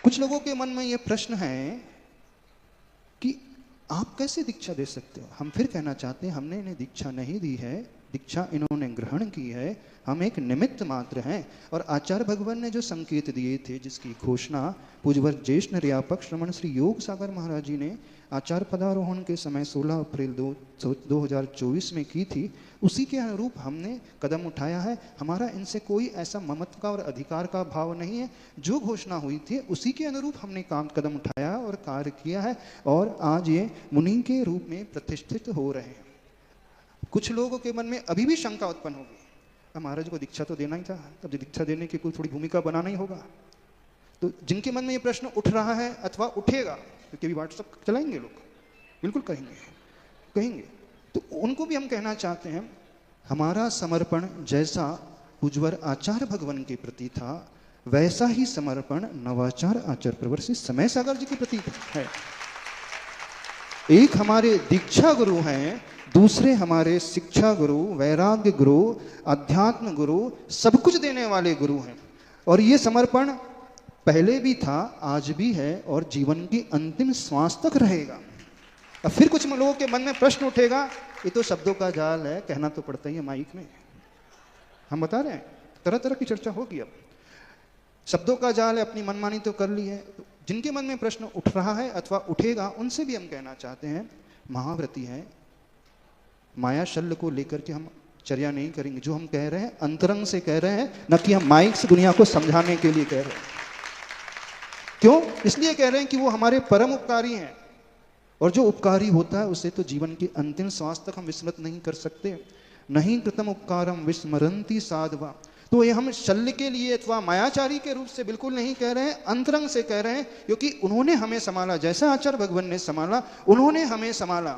कुछ लोगों के मन में ये प्रश्न है कि आप कैसे दीक्षा दे सकते हो। हम फिर कहना चाहते हैं हमने इन्हें दीक्षा नहीं दी है, दीक्षा इन्होंने ग्रहण की है, हम एक निमित्त मात्र हैं। और आचार्य भगवान ने जो संकेत दिए थे, जिसकी घोषणा पूज्यवर ज्येष्ठ निर्यापक श्रमण श्री योग सागर महाराज जी ने आचार्य पदारोहण के समय 16 अप्रैल 2024 में की थी, उसी के अनुरूप हमने कदम उठाया है। हमारा इनसे कोई ऐसा ममत्व का और अधिकार का भाव नहीं है। जो घोषणा हुई थी उसी के अनुरूप हमने कदम उठाया और कार्य किया है, और आज ये मुनि के रूप में प्रतिष्ठित हो रहे हैं। कुछ लोगों के मन में अभी भी शंका उत्पन्न होगी, महाराज को दीक्षा तो देना ही था, तब दीक्षा देने की कोई थोड़ी भूमिका बनाना ही होगा। तो जिनके मन में ये प्रश्न उठ रहा है अथवा उठेगा, क्योंकि अभी व्हाट्सएप चलाएंगे लोग, बिल्कुल कहेंगे, तो उनको भी हम कहना चाहते हैं हमारा समर्पण जैसा पूज्यवर आचार्य भगवान के प्रति था, वैसा ही समर्पण नवाचार आचार्य प्रवर श्री समय सागर जी के प्रति है। एक हमारे दीक्षा गुरु हैं, दूसरे हमारे शिक्षा गुरु, वैराग्य गुरु, अध्यात्म गुरु, सब कुछ देने वाले गुरु हैं। और ये समर्पण पहले भी था, आज भी है, और जीवन की अंतिम श्वास तक रहेगा। अब फिर कुछ लोगों के मन में प्रश्न उठेगा, ये तो शब्दों का जाल है, कहना तो पड़ता ही है माइक में, हम बता रहे हैं, तरह तरह की चर्चा होगी। अब शब्दों का जाल है, अपनी मनमानी तो कर ली है। तो जिनके मन में प्रश्न उठ रहा है अथवा उठेगा, उनसे भी हम कहना चाहते हैं महाव्रती है, माया शल्य को लेकर के हम चर्या नहीं करेंगे। जो हम कह रहे हैं अंतरंग से कह रहे हैं, न कि हम माइक से दुनिया को समझाने के लिए कह रहे हैं। क्यों? इसलिए कह रहे हैं कि वो हमारे परम उपकारी हैं, और जो उपकारी होता है उसे तो जीवन की अंतिम श्वास तक हम विस्मृत नहीं कर सकते। नहीं कृतम उपकारम विस्मरंती साधवा। तो ये हम शल्य के लिए अथवा मायाचारी के रूप से बिल्कुल नहीं कह रहे हैं, अंतरंग से कह रहे हैं, क्योंकि उन्होंने हमें संभाला, जैसा आचार्य भगवान ने संभाला, उन्होंने हमें संभाला।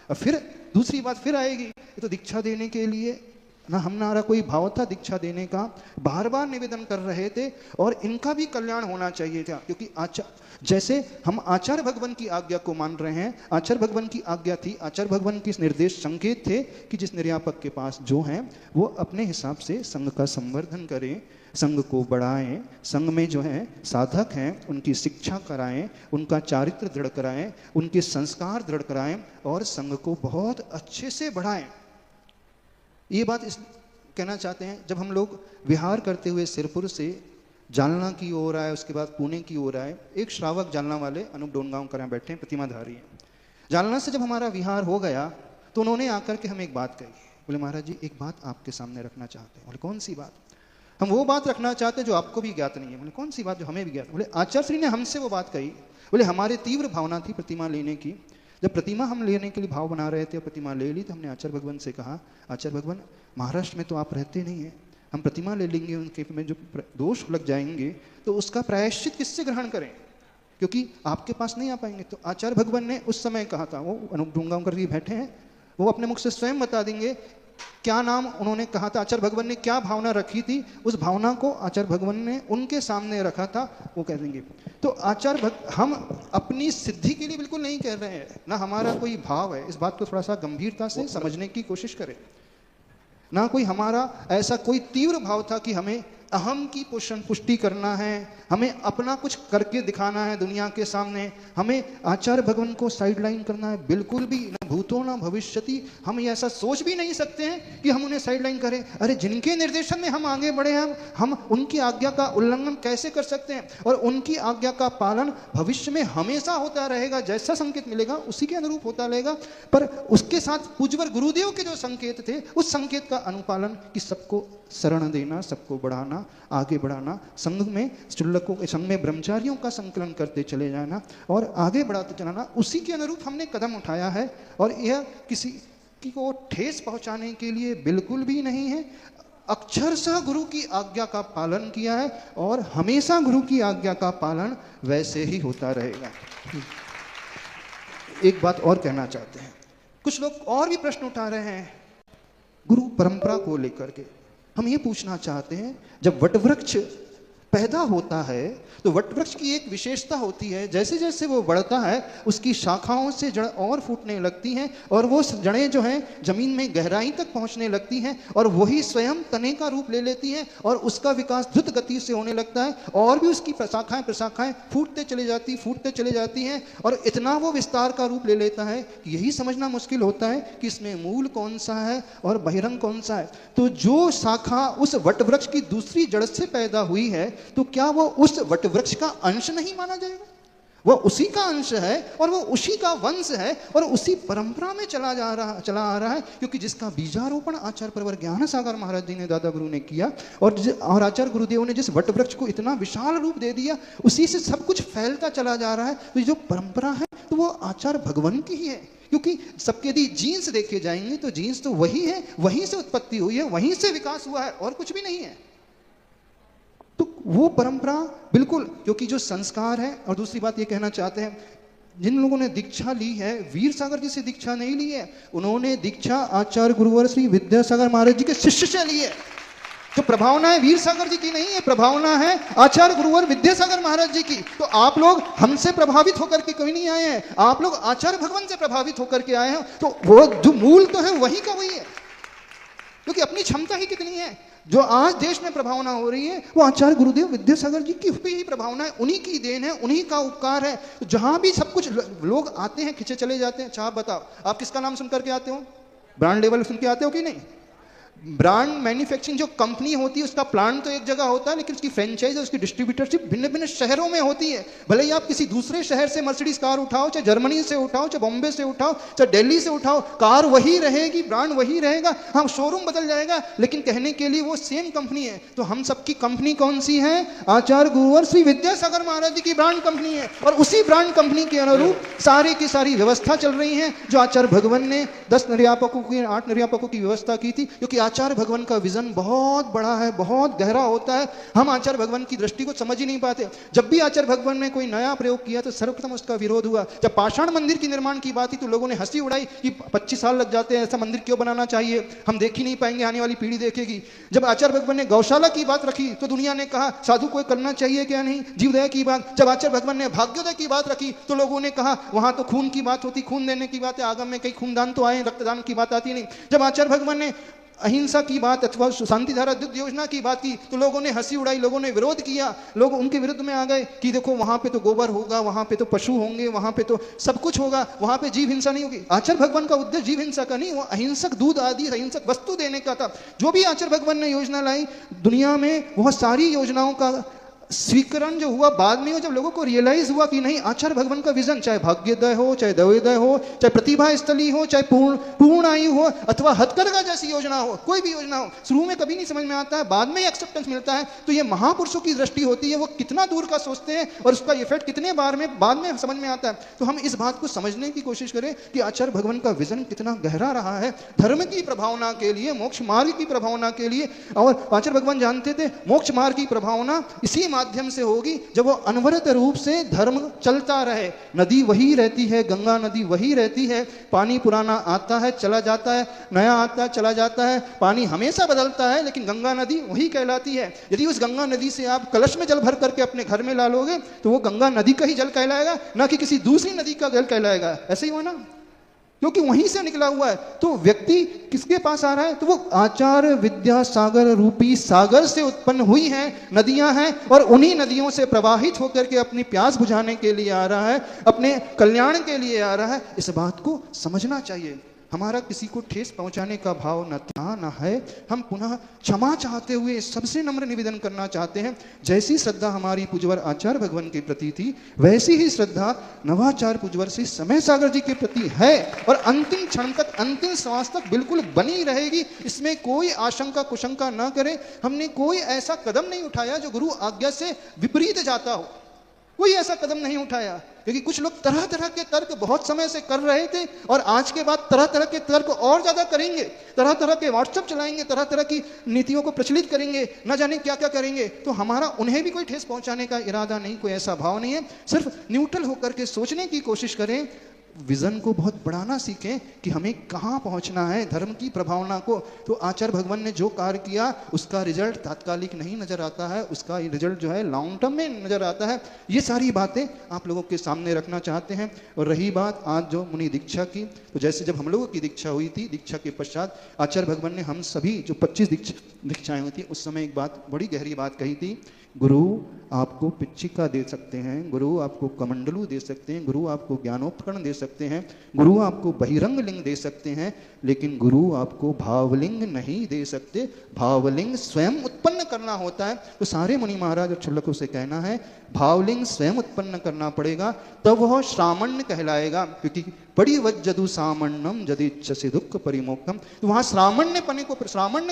और फिर दूसरी बात फिर आएगी, ये तो दीक्षा देने के लिए ना हमारा कोई भाव था, दीक्षा देने का बार बार निवेदन कर रहे थे, और इनका भी कल्याण होना चाहिए था। क्योंकि जैसे हम आचार्य भगवान की आज्ञा को मान रहे हैं, आचार्य भगवान की आज्ञा थी, आचार्य भगवान के निर्देश संकेत थे कि जिस निर्यापक के पास जो हैं वो अपने हिसाब से संघ का संवर्धन करें, संघ को बढ़ाएं, संघ में जो है साधक हैं उनकी शिक्षा कराएं, उनका चारित्र दृढ़ कराएं, उनके संस्कार दृढ़ कराएं, और संघ को बहुत अच्छे से बढ़ाएं। ये बात कहना चाहते हैं। जब हम लोग विहार करते हुए सिरपुर से जालना की ओर आए, उसके बाद पुणे की ओर आए, एक श्रावक जालना वाले अनूप डोनगांव कर यहाँ बैठे हैं, प्रतिमाधारी हैं। जालना से जब हमारा विहार हो गया तो उन्होंने आकर के हमें एक बात कही, बोले महाराज जी एक बात आपके सामने रखना चाहते हैं। बोले कौन सी बात? हम वो बात रखना चाहते हैं जो आपको भी ज्ञात नहीं है। बोले कौन सी बात जो हमें भी ज्ञात? बोले आचार्य श्री ने हमसे वो बात कही, बोले हमारे तीव्र भावना थी प्रतिमा लेने की। जब प्रतिमा हम लेने के लिए भाव बना रहे थे और प्रतिमा ले ली, तो हमने आचार्य भगवान से कहा, आचार्य भगवान महाराष्ट्र में तो आप रहते नहीं हैं, हम प्रतिमा ले लेंगे, उनके में जो दोष लग जाएंगे तो उसका प्रायश्चित किससे ग्रहण करें, क्योंकि आपके पास नहीं आ पाएंगे। तो आचार्य भगवान ने उस समय कहा था, वो अनूप डोंगांवकर जी बैठे हैं, वो अपने मुख से स्वयं बता देंगे क्या नाम उन्होंने कहा था, आचार्य भगवान ने क्या भावना रखी थी, उस भावना को आचार्य भगवान ने उनके सामने रखा था, वो कह देंगे। तो हम अपनी सिद्धि के लिए बिल्कुल नहीं कह रहे हैं, ना हमारा कोई भाव है। इस बात को थोड़ा सा गंभीरता से समझने की कोशिश करें। ना कोई हमारा ऐसा कोई तीव्र भाव था कि हमें अहम की पुष्टि करना है, हमें अपना कुछ करके दिखाना है दुनिया के सामने, हमें आचार्य भगवान को साइडलाइन करना है, बिल्कुल भी न भूतो न भविष्यति। हम ये ऐसा सोच भी नहीं सकते हैं कि हम उन्हें साइडलाइन करें। अरे जिनके निर्देशन में हम आगे बढ़े हैं, हम उनकी आज्ञा का उल्लंघन कैसे कर सकते हैं? और उनकी आज्ञा का पालन भविष्य में हमेशा होता रहेगा, जैसा संकेत मिलेगा उसी के अनुरूप होता रहेगा। पर उसके साथ पूज्यवर गुरुदेव के जो संकेत थे, उस संकेत का अनुपालन, कि सबको शरण देना, सबको बढ़ाना, आगे बढ़ाना, संघ में चुल्लकों, संघ में ब्रह्मचारियों का संकलन करते चले जाना और आगे बढ़ाते चलाना, उसी के अनुरूप हमने कदम उठाया है। और यह किसी को ठेस पहुंचाने के लिए बिल्कुल भी नहीं है। अक्षरशः गुरु की आज्ञा का पालन किया है, और हमेशा गुरु की आज्ञा का पालन वैसे ही होता रहेगा। एक बात और कहना चाहते हैं, कुछ लोग और भी प्रश्न उठा रहे हैं गुरु परंपरा को लेकर के। हम ये पूछना चाहते हैं, जब वटवृक्ष पैदा होता है तो वट वृक्ष की एक विशेषता होती है, जैसे जैसे वो बढ़ता है उसकी शाखाओं से जड़ और फूटने लगती हैं और वो जड़ें जो हैं जमीन में गहराई तक पहुंचने लगती हैं और वही स्वयं तने का रूप ले लेती हैं और उसका विकास द्रुत गति से होने लगता है और भी उसकी प्रशाखाएं फूटते चले जाती हैं और इतना वो विस्तार का रूप ले लेता है कि यही समझना मुश्किल होता है कि इसमें मूल कौन सा है और बहिरंग कौन सा है। तो जो शाखा उस वट वृक्ष की दूसरी जड़ से पैदा हुई है तो क्या वो उस वट वृक्ष का अंश नहीं माना जाएगा? वो उसी का अंश है और वो उसी का वंश है और उसी परंपरा में चला आ रहा है, क्योंकि जिसका बीजारोपण आचार्य प्रवर ज्ञान सागर महाराज जी ने दादा गुरु ने किया और आचार्य गुरुदेव ने जिस वट वृक्ष को इतना विशाल रूप दे दिया, उसी से सब कुछ फैलता चला जा रहा है। तो जो परंपरा है तो वो आचार्य भगवान की ही है, क्योंकि सबके यदि जीन्स देखे जाएंगे तो जीन्स तो वही है, वहीं से उत्पत्ति हुई है, वहीं से विकास हुआ है और कुछ भी नहीं है। तो वो परंपरा बिल्कुल, क्योंकि जो संस्कार है। और दूसरी बात ये कहना चाहते हैं, जिन लोगों ने दीक्षा ली है, वीर सागर जी से दीक्षा नहीं ली है, उन्होंने दीक्षा आचार्य गुरुवर श्री विद्यासागर महाराज जी के शिष्य से ली है। जो प्रभावना है वीर सागर जी की नहीं है, प्रभावना है आचार्य गुरुवर विद्यासागर महाराज जी की। तो आप लोग हमसे प्रभावित होकर के कोई नहीं आए हैं, आप लोग आचार्य भगवान से प्रभावित होकर के आए हैं। तो वो जो मूल तो है वही का वही है, क्योंकि अपनी क्षमता ही कितनी है। जो आज देश में प्रभावना हो रही है वो आचार्य गुरुदेव विद्यासागर जी की ही प्रभावना है, उन्हीं की देन है, उन्हीं का उपकार है। तो जहां भी सब कुछ लोग आते हैं खिंचे चले जाते हैं। अच्छा आप बताओ, आप किसका नाम सुन करके आते हो? ब्रांड लेवल सुन के आते हो कि नहीं? ब्रांड मैन्युफैक्चरिंग जो कंपनी होती है उसका प्लांट तो एक जगह होता है, लेकिन उसकी फ्रेंचाइज और उसकी डिस्ट्रीब्यूटरशिप भिन्न भिन्न शहरों में होती है। भले ही आप किसी दूसरे शहर से मर्सिडीज कार उठाओ, चाहे जर्मनी से उठाओ, चाहे बॉम्बे से उठाओ, चाहे दिल्ली से उठाओ, कार वही रहेगी, ब्रांड वही रहेगा। हाँ, शोरूम बदल जाएगा, लेकिन कहने के लिए वो सेम कंपनी है। तो हम सबकी कंपनी कौन सी है? आचार्य गुरुवर श्री विद्यासागर महाराज जी की ब्रांड कंपनी है और उसी ब्रांड कंपनी के अनुरूप सारी की सारी व्यवस्था चल रही है, जो आचार्य भगवान ने 10 निर्यापकों की 8 निर्यापकों की व्यवस्था की थी। क्योंकि आचार्य भगवान का विजन बहुत बड़ा है, बहुत गहरा होता है। हम आचार्य भगवान की दृष्टि को समझ ही नहीं पाते। जब भी आचार्य भगवान ने कोई नया प्रयोग किया तो सर्वप्रथम उसका विरोध हुआ। जब पाषाण मंदिर की निर्माण की बात थी तो लोगों ने हंसी उड़ाई कि 25 साल लग जाते हैं, ऐसा मंदिर क्यों बनाना चाहिए, हम देख ही नहीं पाएंगे, आने वाली पीढ़ी देखेगी। जब आचार्य भगवान ने गौशाला की बात रखी तो दुनिया ने कहा साधु कोई करना चाहिए क्या नहीं, जीवदया की बात। जब आचार्य भगवान ने भाग्योदय की बात रखी तो लोगों ने कहा वहां तो खून की बात होती, खून देने की बात है, आगम में कई खूनदान तो आए, रक्तदान की बात आती नहीं। जब आचार्य भगवान ने अहिंसा की बात अथवा शांति धारा दुग्ध योजना की बात की तो लोगों ने हंसी उड़ाई, लोगों ने विरोध किया, लोग उनके विरुद्ध में आ गए कि देखो वहां पे तो गोबर होगा, वहां पे तो पशु होंगे, वहां पे तो सब कुछ होगा, वहां पे जीव हिंसा नहीं होगी। आचार्य भगवान का उद्देश्य जीव हिंसा का नहीं, वो अहिंसक दूध आदि अहिंसक वस्तु देने का था। जो भी आचार्य भगवान ने योजना लाई दुनिया में, बहुत सारी योजनाओं का स्वीकरण जो हुआ बाद में, जब लोगों को रियलाइज हुआ कि नहीं आचार्य भगवान का विजन, चाहे भाग्योदय हो, चाहे दयोदय हो, चाहे प्रतिभा स्थली हो, चाहे पूर्ण आयु हो, अथवा हथकरघा जैसी योजना हो, कोई भी योजना हो, शुरू में कभी नहीं समझ में आता है, बाद में एक्सेप्टेंस मिलता है। तो ये महापुरुषों की दृष्टि होती है, वो कितना दूर का सोचते हैं और उसका इफेक्ट कितने बार में बाद में समझ में आता है। तो हम इस बात को समझने की कोशिश करें कि आचार्य भगवान का विजन कितना गहरा रहा है धर्म की प्रभावना के लिए, मोक्ष मार्ग की प्रभावना के लिए। और आचार्य भगवान जानते थे मोक्ष मार्ग की प्रभावना इसी माध्यम से होगी जब वो अनवरत रूप से धर्म चलता रहे। नदी वही रहती है, गंगा नदी वही रहती है, पानी पुराना आता है चला जाता है, नया आता है चला जाता है, पानी हमेशा बदलता है, लेकिन गंगा नदी वही कहलाती है। यदि उस गंगा नदी से आप कलश में जल भर करके अपने घर में ला लोगे तो वो गंगा नदी का ही जल कहलाएगा, ना कि किसी दूसरी नदी का जल कहलाएगा। ऐसे ही हो ना, क्योंकि वहीं से निकला हुआ है। तो व्यक्ति किसके पास आ रहा है? तो वो आचार्य विद्यासागर रूपी सागर से उत्पन्न हुई हैं नदियां हैं, और उन्हीं नदियों से प्रवाहित होकर के अपनी प्यास बुझाने के लिए आ रहा है, अपने कल्याण के लिए आ रहा है। इस बात को समझना चाहिए। हमारा किसी को ठेस पहुंचाने का भाव न था न है। हम पुनः क्षमा चाहते हुए सबसे नम्र निवेदन करना चाहते हैं, जैसी श्रद्धा हमारी पूज्यवर आचार्य भगवान के प्रति थी वैसी ही श्रद्धा नवाचार्य पूज्यवर श्री समय सागर जी के प्रति है, और अंतिम क्षण तक, अंतिम श्वास तक बिल्कुल बनी रहेगी। इसमें कोई आशंका कुशंका न करें। हमने कोई ऐसा कदम नहीं उठाया जो गुरु आज्ञा से विपरीत जाता हो, कोई ऐसा कदम नहीं उठाया। क्योंकि कुछ लोग तरह तरह के तर्क बहुत समय से कर रहे थे, और आज के बाद तरह तरह के तर्क और ज्यादा करेंगे, तरह तरह के व्हाट्सएप चलाएंगे, तरह तरह की नीतियों को प्रचलित करेंगे, न जाने क्या क्या करेंगे। तो हमारा उन्हें भी कोई ठेस पहुंचाने का इरादा नहीं, कोई ऐसा भाव नहीं है। सिर्फ न्यूट्रल होकर के सोचने की कोशिश करें। विजन को बहुत बढ़ाना सीखें कि हमें कहाँ पहुंचना है धर्म की प्रभावना को। तो आचार्य भगवान ने जो कार्य किया उसका रिजल्ट तात्कालिक नहीं नजर आता है, उसका रिजल्ट जो है लॉन्ग टर्म में नजर आता है। ये सारी बातें आप लोगों के सामने रखना चाहते हैं। और रही बात आज जो मुनि दीक्षा की, तो जैसे जब हम लोगों की दीक्षा हुई थी, दीक्षा के पश्चात आचार्य भगवान ने हम सभी जो 25 दीक्षाएं हुई थी उस समय एक बात, बड़ी गहरी बात कही थी, गुरु आपको पिच्चिका दे सकते हैं, गुरु आपको कमंडलू दे सकते हैं, गुरु आपको ज्ञानोपकरण दे सकते हैं, गुरु आपको बहिरंग लिंग दे सकते हैं, लेकिन गुरु आपको भावलिंग नहीं दे सकते। भावलिंग स्वयं उत्पन्न करना होता है। तो सारे मुनि महाराज और क्षुल्लकों से कहना है भावलिंग स्वयं उत्पन्न करना पड़ेगा, तब वह श्रामण्य कहलाएगा। क्योंकि बड़ी वज्जदु सामण्यम यदिच्छसि दुख परिमोक्षम। तो वहां श्रामण्य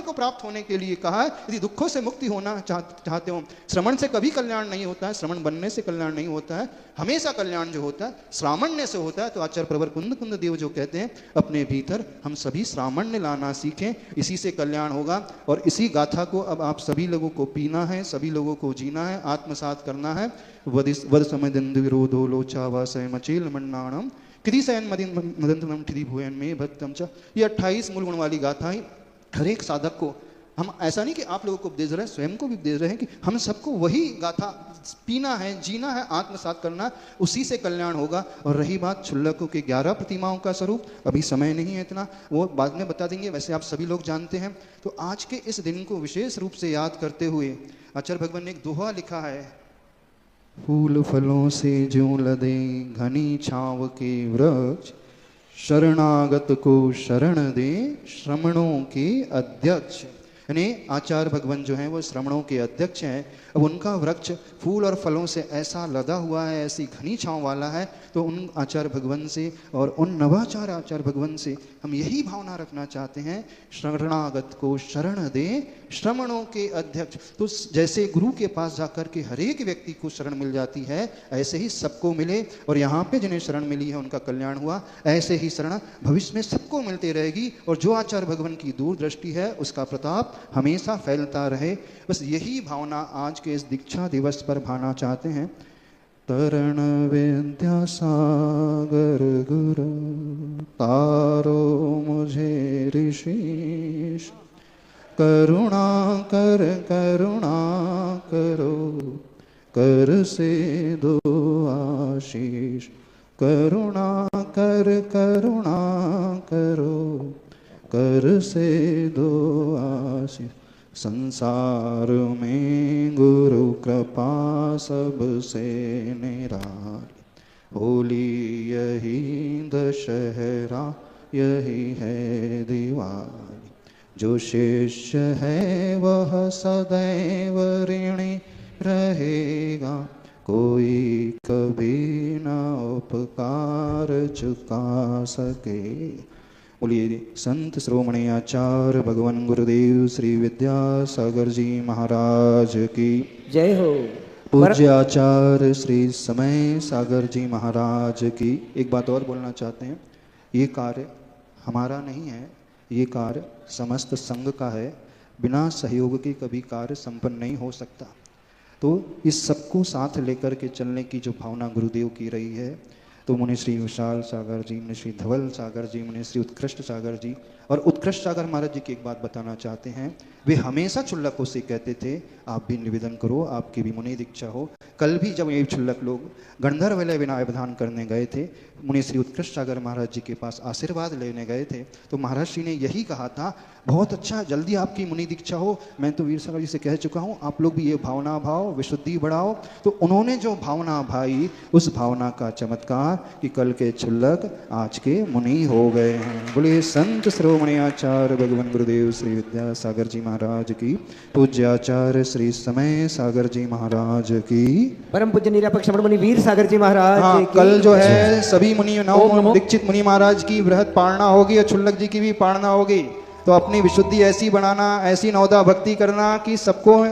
को प्राप्त होने के लिए कहा है, यदि दुखों से मुक्ति होना चाहते हो। श्रवण से कभी कल्याण नहीं होता है, श्रवण बनने से कल्याण नहीं होता है, हमेशा कल्याण जो होता है श्रामण्य से होता है। तो आचार्य प्रवर कुंद देव जो कहते हैं अपने भीतर हम सभी श्रामण्य लाना सीखें, इसी से कल्याण होगा। और इसी गाथा को अब आप सभी लोगों को पीना है, सभी लोगों को जीना है, आत्मसात करना है। वद समदिंद विरोधो लोचावासय मचेल मन्नाणम कृतिशयन मदंतम ठिधि भुयन में भक्तम च। ये 28 मूल गुण वाली गाथा है। हर एक साधक को हम ऐसा नहीं कि आप लोगों को उपदेश रहे हैं, स्वयं को भी उपदेश रहे हैं कि हम सबको वही गाथा पीना है, जीना है, आत्मसात करना, उसी से कल्याण होगा। और रही बात क्षुल्लकों के 11 प्रतिमाओं का स्वरूप, अभी समय नहीं है इतना, वो बाद में बता देंगे, वैसे आप सभी लोग जानते हैं। तो आज के इस दिन को विशेष रूप से याद करते हुए आचार्य भगवान ने एक दोहा लिखा है, फूल फलों से ज्यों लदे घनी छाव के वृक्ष, शरणागत को शरण दे श्रमणों के अध्यक्ष। यानी आचार्य भगवान जो हैं वो श्रमणों के अध्यक्ष हैं। अब उनका वृक्ष फूल और फलों से ऐसा लदा हुआ है, ऐसी घनी छांव वाला है। तो उन आचार्य भगवान से और उन नवाचार आचार्य भगवान से हम यही भावना रखना चाहते हैं, शरणागत को शरण दे श्रमणों के अध्यक्ष। तो जैसे गुरु के पास जाकर के हर एक व्यक्ति को शरण मिल जाती है, ऐसे ही सबको मिले। और यहाँ पे जिन्हें शरण मिली है उनका कल्याण हुआ, ऐसे ही शरण भविष्य में सबको मिलते रहेगी। और जो आचार्य भगवान की दूरदृष्टि है उसका प्रताप हमेशा फैलता रहे। बस यही भावना आज के इस दीक्षा दिवस पर भाना चाहते हैं। तरण विद्यासागर गुरु तारो मुझे ऋषिश, करुणा करो कर से दो आशीष, करुणा करो कर से दो आशीष। संसार में गुरु कृपा सबसे निराली, होली यही दशहरा यही है दिवाली। जो शिष्य है वह सदैव ऋणी रहेगा, कोई कभी न उपकार चुका सके। बोलिए संत श्रोमणी आचार्य भगवान गुरुदेव श्री विद्यासागर जी महाराज की जय हो। पूज्य आचार्य श्री समय सागर जी महाराज की। एक बात और बोलना चाहते हैं, ये कार्य हमारा नहीं है, ये कार्य समस्त संघ का है। बिना सहयोग के कभी कार्य संपन्न नहीं हो सकता। तो इस सबको साथ लेकर के चलने की जो भावना गुरुदेव की रही है, तो मुनि श्री विशाल सागर जी, मुनि श्री धवल सागर जी, मुनि श्री उत्कृष्ट सागर जी और उत्कृष्ट सागर महाराज जी की एक बात बताना चाहते हैं। वे हमेशा क्षुल्लकों से कहते थे आप भी निवेदन करो, आपकी भी मुनि दीक्षा हो। कल भी जब ये क्षुल्लक लोग गंधर्व विलय विधान करने गए थे, मुनि श्री उत्कृष्ट सागर महाराज जी के पास आशीर्वाद लेने गए थे, तो महाराज श्री ने यही कहा था, बहुत अच्छा, जल्दी आपकी मुनि दीक्षा हो। मैं तो वीर सागर जी से कह चुका हूँ, आप लोग भी ये भावना भाव, विशुद्धि बढ़ाओ। तो उन्होंने जो भावना भाई, उस भावना का चमत्कार कि कल के क्षुल्लक आज के मुनि हो गए हैं। बोले संत श्रोमणी आचार्य भगवान गुरुदेव श्री विद्यासागर जी महाराज की, पूज्य आचार्य श्री समय सागर जी महाराज की, परम पूज्य निरापक्ष मुनि वीर सागर जी महाराज। हाँ, कल जो है सभी मुनि नौ दीक्षित मुनि महाराज की बृहद पारणा होगी और क्षुल्लक जी की भी पारणा होगी। तो अपनी विशुद्धि ऐसी बनाना, ऐसी नवदा भक्ति करना कि सबको